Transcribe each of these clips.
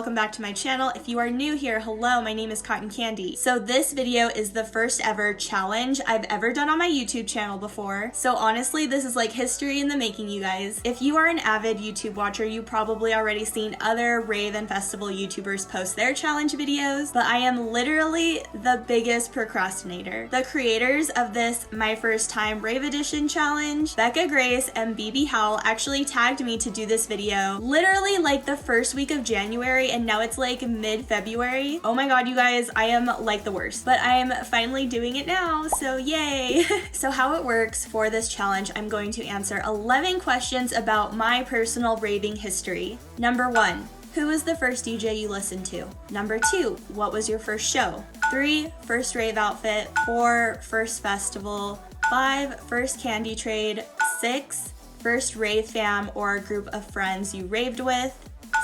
welcome back to my channel. If you are new here, hello, my name is Kandi. So this video is the first ever challenge I've ever done on my YouTube channel before. So honestly, this is like history in the making, you guys. If you are an avid YouTube watcher, you probably already seen other rave and festival YouTubers post their challenge videos, but I am literally the biggest procrastinator. The creators of this My First Time Rave Edition challenge, Becca Grace and BB Howell, actually tagged me to do this video literally like the first week of January, and now it's like mid-February. Oh my god, you guys, I am like the worst, but I am finally doing it now, so yay. So how it works for this challenge, I'm going to answer 11 questions about my personal raving history. Number 1, who was the first DJ you listened to? Number 2, what was your first show? 3, first rave outfit. 4, first festival. 5, first candy trade. 6, first rave fam or group of friends you raved with.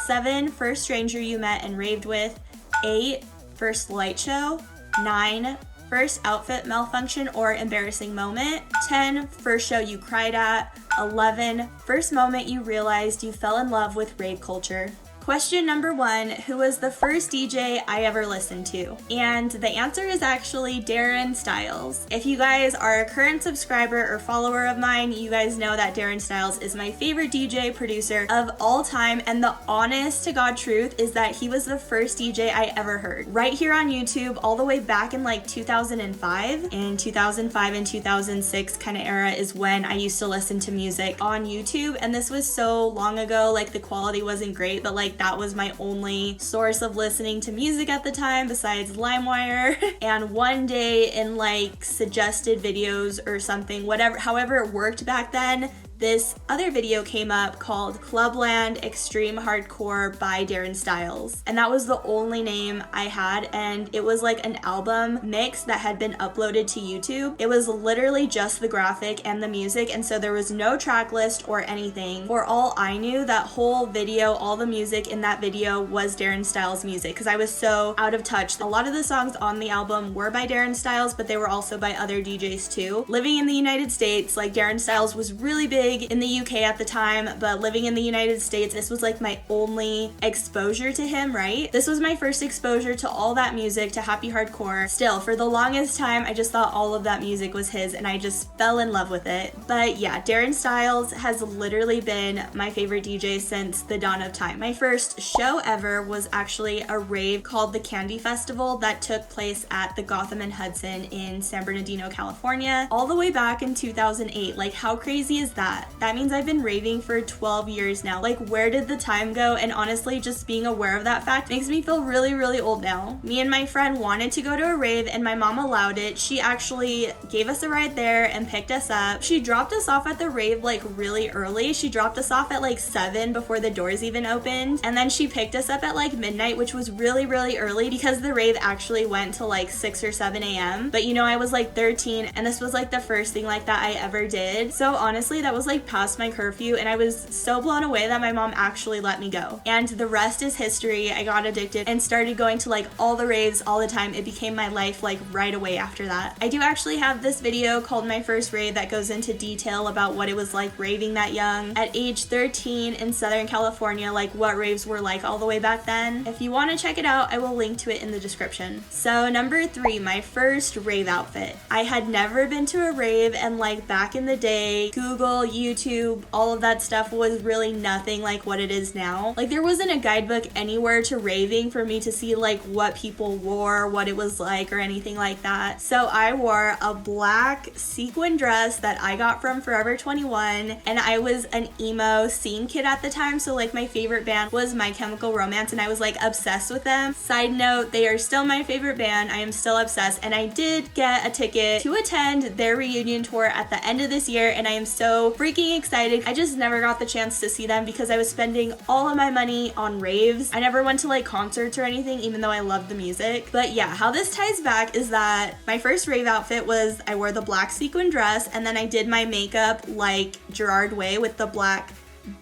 7, first stranger you met and raved with. 8, first light show. 9, first outfit malfunction or embarrassing moment. 10, first show you cried at. 11, first moment you realized you fell in love with rave culture. Question number 1, who was the first DJ I ever listened to? And the answer is actually Darren Styles. If you guys are a current subscriber or follower of mine, you guys know that Darren Styles is my favorite DJ producer of all time, and the honest to God truth is that he was the first DJ I ever heard. Right here on YouTube, all the way back in like 2005. In 2005 and 2006 kind of era is when I used to listen to music on YouTube, and this was so long ago, like the quality wasn't great, but like that was my only source of listening to music at the time besides LimeWire. And one day in like suggested videos or something, however it worked back then, this other video came up called Clubland Extreme Hardcore by Darren Styles. And that was the only name I had, and it was like an album mix that had been uploaded to YouTube. It was literally just the graphic and the music, and so there was no track list or anything. For all I knew, that whole video, all the music in that video was Darren Styles music, because I was so out of touch. A lot of the songs on the album were by Darren Styles, but they were also by other DJs too. Living in the United States, like Darren Styles was really big in the UK at the time, but living in the United States, this was like my only exposure to him, right? This was my first exposure to all that music, to happy hardcore. Still, for the longest time, I just thought all of that music was his, and I just fell in love with it. But yeah, Darren Styles has literally been my favorite DJ since the dawn of time. My first show ever was actually a rave called the Kandi Festival that took place at the Gotham and Hudson in San Bernardino, California, all the way back in 2008. Like, how crazy is that? That means I've been raving for 12 years now. Like, where did the time go? And honestly, just being aware of that fact makes me feel really, really old now. Me and my friend wanted to go to a rave, and my mom allowed it. She actually gave us a ride there and picked us up. She dropped us off at the rave like really early. She dropped us off at like 7 before the doors even opened. And then she picked us up at like midnight, which was really, really early because the rave actually went to like 6 or 7 a.m. But you know, I was like 13, and this was like the first thing like that I ever did. So honestly, that was like past my curfew, and I was so blown away that my mom actually let me go. And the rest is history. I got addicted and started going to like all the raves all the time. It became my life like right away after that. I do actually have this video called My First Rave that goes into detail about what it was like raving that young at age 13 in Southern California, like what raves were like all the way back then. If you want to check it out, I will link to it in the description. So number 3, my first rave outfit. I had never been to a rave, and like back in the day, Google, YouTube, all of that stuff was really nothing like what it is now. Like, there wasn't a guidebook anywhere to raving for me to see like what people wore, what it was like, or anything like that. So I wore a black sequin dress that I got from Forever 21, and I was an emo scene kid at the time, so like my favorite band was My Chemical Romance, and I was like obsessed with them. Side note, they are still my favorite band. I am still obsessed, and I did get a ticket to attend their reunion tour at the end of this year, and I am so freaking excited. I just never got the chance to see them because I was spending all of my money on raves. I never went to like concerts or anything, even though I loved the music. But yeah, how this ties back is that my first rave outfit was I wore the black sequin dress, and then I did my makeup like Gerard Way with the black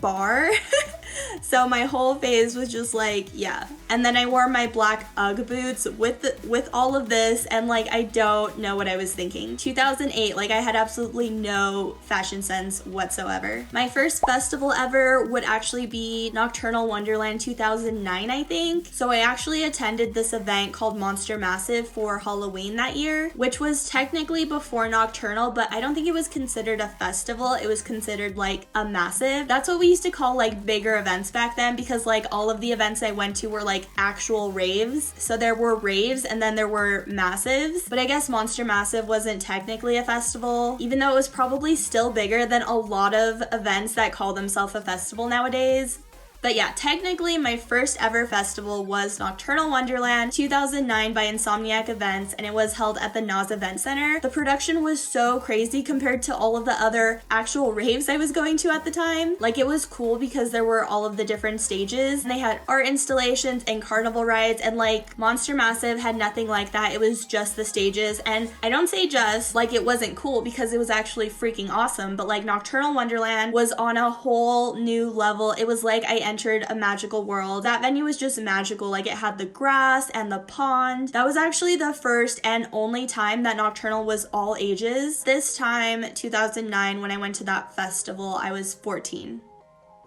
bar. So my whole phase was just like, yeah. And then I wore my black UGG boots with all of this, and like I don't know what I was thinking. 2008, like I had absolutely no fashion sense whatsoever. My first festival ever would actually be Nocturnal Wonderland 2009, I think. So I actually attended this event called Monster Massive for Halloween that year, which was technically before Nocturnal, but I don't think it was considered a festival. It was considered like a massive. That's what we used to call like bigger events back then, because like all of the events I went to were like actual raves. So there were raves and then there were massives, but I guess Monster Massive wasn't technically a festival, even though it was probably still bigger than a lot of events that call themselves a festival nowadays. But yeah, technically my first ever festival was Nocturnal Wonderland 2009 by Insomniac Events, and it was held at the NAS Event Center. The production was so crazy compared to all of the other actual raves I was going to at the time. Like, it was cool because there were all of the different stages, and they had art installations and carnival rides, and like Monster Massive had nothing like that. It was just the stages, and I don't say just like it wasn't cool, because it was actually freaking awesome, but like Nocturnal Wonderland was on a whole new level. It was like I entered a magical world. That venue was just magical. Like, it had the grass and the pond. That was actually the first and only time that Nocturnal was all ages. This time, 2009, when I went to that festival, I was 14.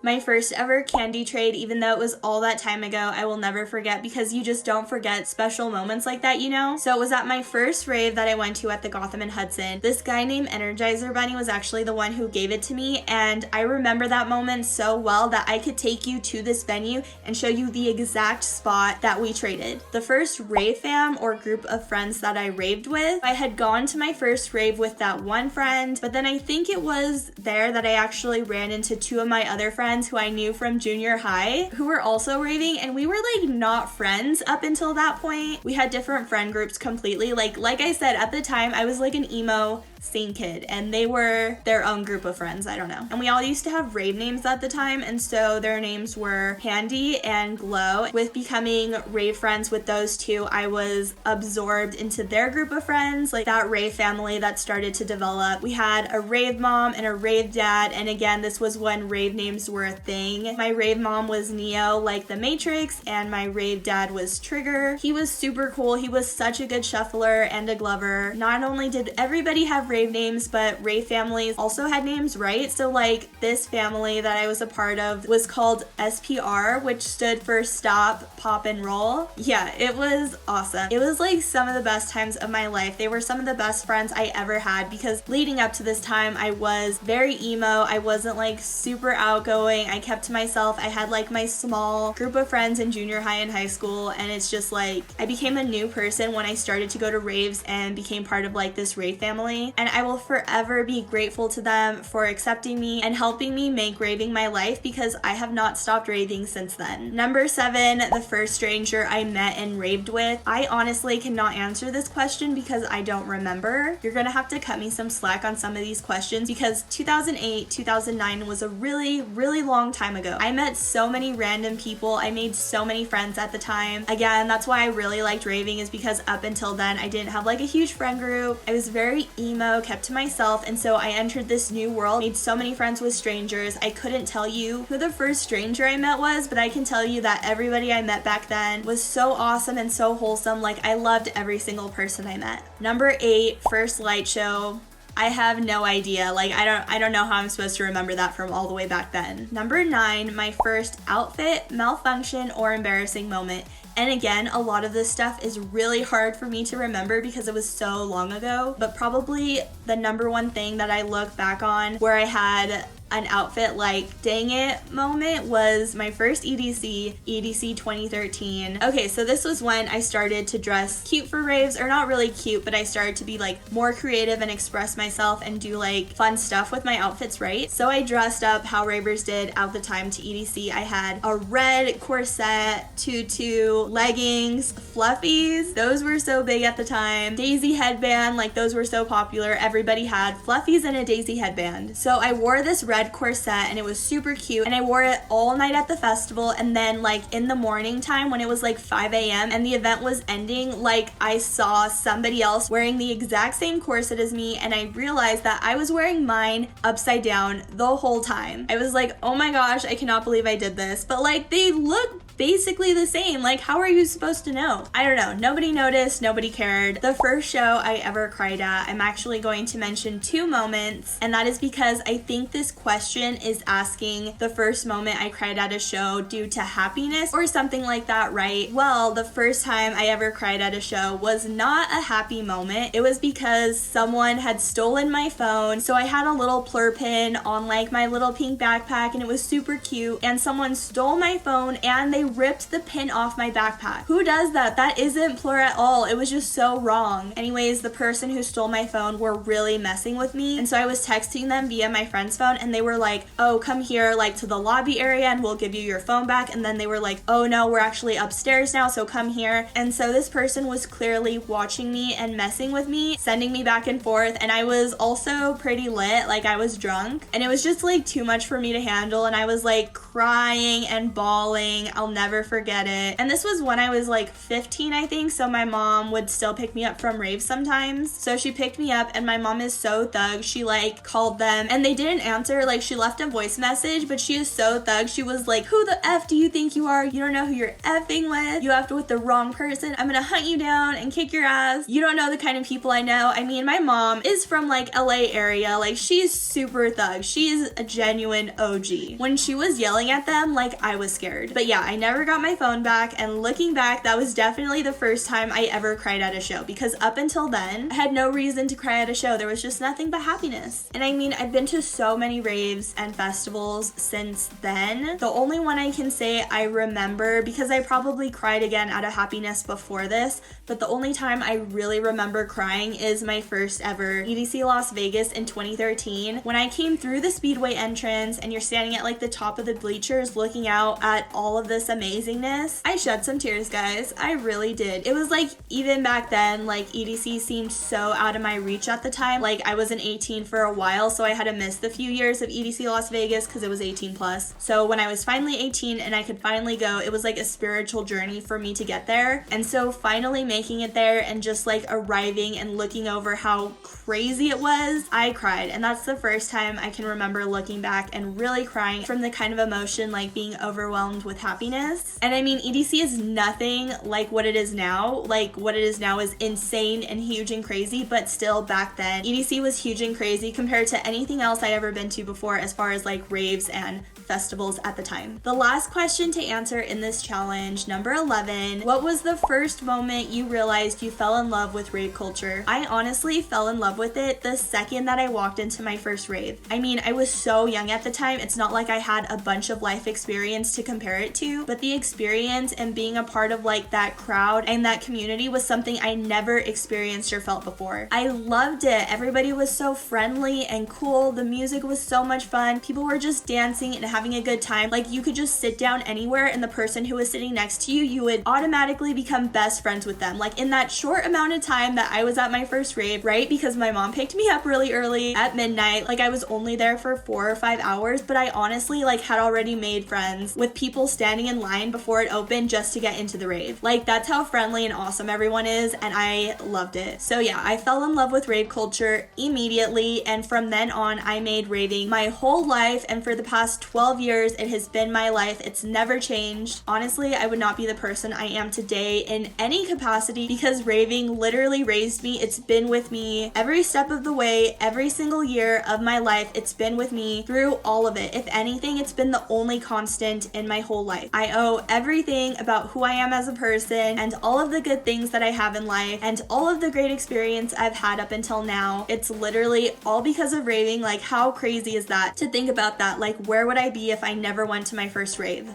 My first ever Kandi trade, even though it was all that time ago, I will never forget, because you just don't forget special moments like that, you know? So it was at my first rave that I went to at the Gotham and Hudson. This guy named Energizer Bunny was actually the one who gave it to me, and I remember that moment so well that I could take you to this venue and show you the exact spot that we traded. The first rave fam or group of friends that I raved with, I had gone to my first rave with that one friend, but then I think it was there that I actually ran into two of my other friends who I knew from junior high who were also raving, and we were like not friends up until that point. We had different friend groups completely. Like I said, at the time I was like an emo scene kid, and they were their own group of friends. I don't know. And we all used to have rave names at the time, and so their names were Kandi and Glow. With becoming rave friends with those two, I was absorbed into their group of friends, like that rave family that started to develop. We had a rave mom and a rave dad, and again, this was when rave names were a thing. My rave mom was Neo, like the Matrix, and my rave dad was Trigger. He was super cool. He was such a good shuffler and a glover. Not only did everybody have rave names, but rave families also had names, right? So like this family that I was a part of was called SPR, which stood for Stop, Pop, and Roll. Yeah, it was awesome. It was like some of the best times of my life. They were some of the best friends I ever had, because leading up to this time, I was very emo. I wasn't like super outgoing. I kept to myself. I had like my small group of friends in junior high and high school, and it's just like I became a new person when I started to go to raves and became part of like this rave family. And I will forever be grateful to them for accepting me and helping me make raving my life, because I have not stopped raving since then. Number 7, the first stranger I met and raved with. I honestly cannot answer this question because I don't remember. You're gonna have to cut me some slack on some of these questions, because 2008, 2009 was a really, really long time ago. I met so many random people. I made so many friends at the time. Again, that's why I really liked raving, is because up until then, I didn't have like a huge friend group. I was very emo, kept to myself, and so I entered this new world, made so many friends with strangers. I couldn't tell you who the first stranger I met was, but I can tell you that everybody I met back then was so awesome and so wholesome. Like, I loved every single person I met. Number 8, first light show. I have no idea. Like, I don't know how I'm supposed to remember that from all the way back then. Number 9, my first outfit malfunction or embarrassing moment. And again, a lot of this stuff is really hard for me to remember because it was so long ago, but probably the number one thing that I look back on where I had an outfit like dang it moment was my first EDC 2013. Okay, so this was when I started to dress cute for raves, or not really cute, but I started to be like more creative and express myself and do like fun stuff with my outfits, right? So I dressed up how ravers did at the time to EDC. I had a red corset, tutu, leggings, fluffies. Those were so big at the time. Daisy headband, like those were so popular. Everybody had fluffies and a daisy headband. So I wore this red red corset and it was super cute, and I wore it all night at the festival. And then like in the morning time when it was like 5 a.m. and the event was ending, like I saw somebody else wearing the exact same corset as me, and I realized that I was wearing mine upside down the whole time. I was like, oh my gosh, I cannot believe I did this. But like they look basically the same. Like, how are you supposed to know? I don't know. Nobody noticed, nobody cared. The first show I ever cried at, I'm actually going to mention 2 moments, and that is because I think this question is asking the first moment I cried at a show due to happiness or something like that, right? Well, the first time I ever cried at a show was not a happy moment. It was because someone had stolen my phone. So I had a little plur pin on like my little pink backpack, and it was super cute, and someone stole my phone and they ripped the pin off my backpack. Who does that? That isn't plur at all. It was just so wrong. Anyways, the person who stole my phone were really messing with me, and so I was texting them via my friend's phone, and they were like, oh, come here like to the lobby area and we'll give you your phone back. And then they were like, oh no, we're actually upstairs now, so come here. And so this person was clearly watching me and messing with me, sending me back and forth, and I was also pretty lit, like I was drunk, and it was just like too much for me to handle, and I was like crying and bawling. I'll never forget it. And this was when I was like 15, I think, so my mom would still pick me up from rave sometimes. So she picked me up, and my mom is so thug. She like called them and they didn't answer. Like she left a voice message, but she is so thug. She was like, who the F do you think you are? You don't know who you're effing with. You effed with the wrong person. I'm gonna hunt you down and kick your ass. You don't know the kind of people I know. I mean, my mom is from like LA area. Like she's super thug. She's a genuine OG. When she was yelling at them, like I was scared. But yeah, I never got my phone back, and looking back, that was definitely the first time I ever cried at a show, because up until then, I had no reason to cry at a show. There was just nothing but happiness. And I mean, I've been to so many raves and festivals since then. The only one I can say I remember, because I probably cried again out of happiness before this, but the only time I really remember crying is my first ever EDC Las Vegas in 2013. When I came through the Speedway entrance and you're standing at like the top of the bleachers looking out at all of this amazingness, I shed some tears, guys. I really did. It was like, even back then, like EDC seemed so out of my reach at the time. Like I wasn't 18 for a while, so I had to miss the few years of EDC Las Vegas because it was 18 plus. So when I was finally 18 and I could finally go, it was like a spiritual journey for me to get there. And so finally making it there and just like arriving and looking over how crazy it was, I cried. And that's the first time I can remember looking back and really crying from the kind of emotion like being overwhelmed with happiness. And I mean, EDC is nothing like what it is now. Like what it is now is insane and huge and crazy, but still back then EDC was huge and crazy compared to anything else I ever been to before as far as like raves and festivals at the time. The last question to answer in this challenge, number 11, what was the first moment you realized you fell in love with rave culture? I honestly fell in love with it the second that I walked into my first rave. I mean, I was so young at the time. It's not like I had a bunch of life experience to compare it to, but the experience and being a part of like that crowd and that community was something I never experienced or felt before. I loved it. Everybody was so friendly and cool. The music was so much fun. People were just dancing and having a good time. Like you could just sit down anywhere and the person who was sitting next to you, you would automatically become best friends with them. Like in that short amount of time that I was at my first rave, right? Because my mom picked me up really early at midnight. Like I was only there for 4 or 5 hours, but I honestly like had already made friends with people standing in line before it opened just to get into the rave. Like that's how friendly and awesome everyone is, and I loved it. So yeah, I fell in love with rave culture immediately, and from then on I made raving my whole life, and for the past 12 years it has been my life. It's never changed. Honestly, I would not be the person I am today in any capacity because raving literally raised me. It's been with me every step of the way, every single year of my life. It's been with me through all of it. If anything, it's been the only constant in my whole life. I owe everything about who I am as a person and all of the good things that I have in life and all of the great experience I've had up until now. It's literally all because of raving. Like how crazy is that to think about that? Like where would I be if I never went to my first rave?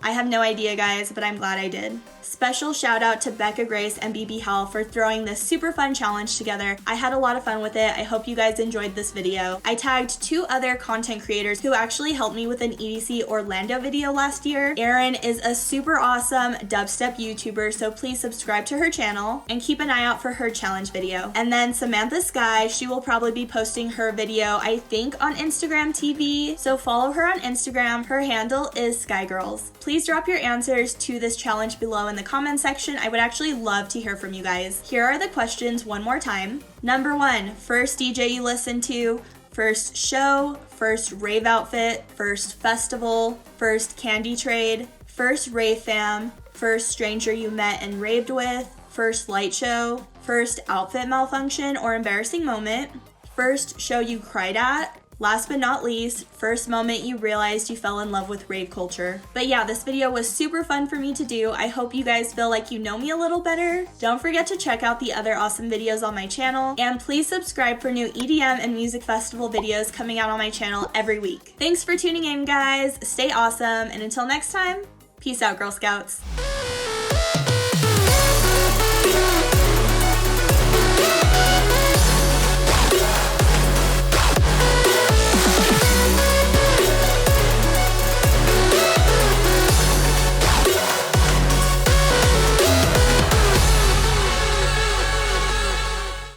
I have no idea, guys, but I'm glad I did. Special shout out to Becca Grace and BB Hell for throwing this super fun challenge together. I had a lot of fun with it. I hope you guys enjoyed this video. I tagged 2 other content creators who actually helped me with an EDC Orlando video last year. Erin is a super awesome dubstep YouTuber, so please subscribe to her channel and keep an eye out for her challenge video. And then Samantha Sky, she will probably be posting her video, I think, on Instagram TV, so follow her on Instagram. Her handle is Skygirls. Please drop your answers to this challenge below in the comment section. I would actually love to hear from you guys. Here are the questions one more time. Number 1, first DJ you listened to, first show, first rave outfit, first festival, first candy trade, first rave fam, first stranger you met and raved with, first light show, first outfit malfunction or embarrassing moment, first show you cried at, last but not least, first moment you realized you fell in love with rave culture. But yeah, this video was super fun for me to do. I hope you guys feel like you know me a little better. Don't forget to check out the other awesome videos on my channel, and please subscribe for new EDM and music festival videos coming out on my channel every week. Thanks for tuning in, guys. Stay awesome, and until next time, peace out, Girl Scouts.